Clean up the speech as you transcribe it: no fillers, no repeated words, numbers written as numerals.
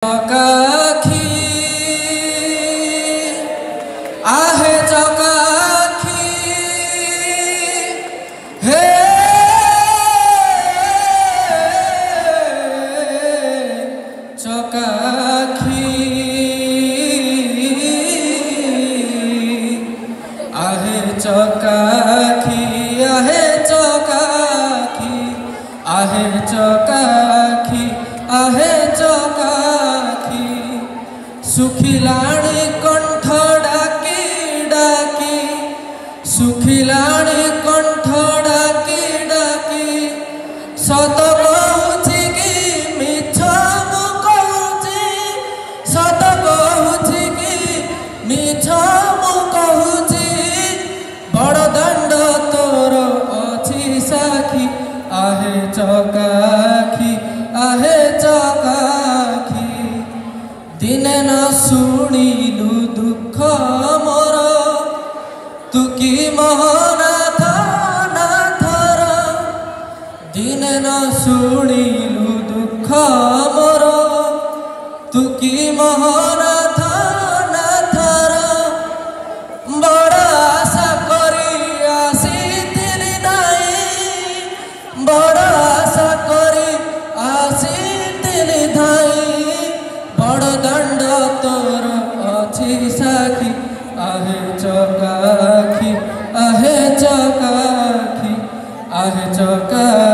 चकाखी आहे चकाखी हे चकाखी आहे चकाखी आहे चकाखी आहे चकाखी आहे चकाखी सुखिलाणी कंठ डाकी डाकी सुखिलाणी कंठ डाकी डाकी सत कहूची कि मिछ मु कहूची सत कहूची कि मिछ मु कहूची बड़ दंड तोर अछि साखी आहे चकाखी आहे चकाखी दिने न शुणिलु दुख मोर तू कि मोहनाथ नाथर दिने न शुणिलु दुख मोर तू कि मोहनाथ नाथर बड़ आशा करी आसीथिली दाई बड़ आशा करी आसीथिली धाई बड़ दंड तोर अछि साखी आहे चकाखी आहे चकाखी आहे चकाखी।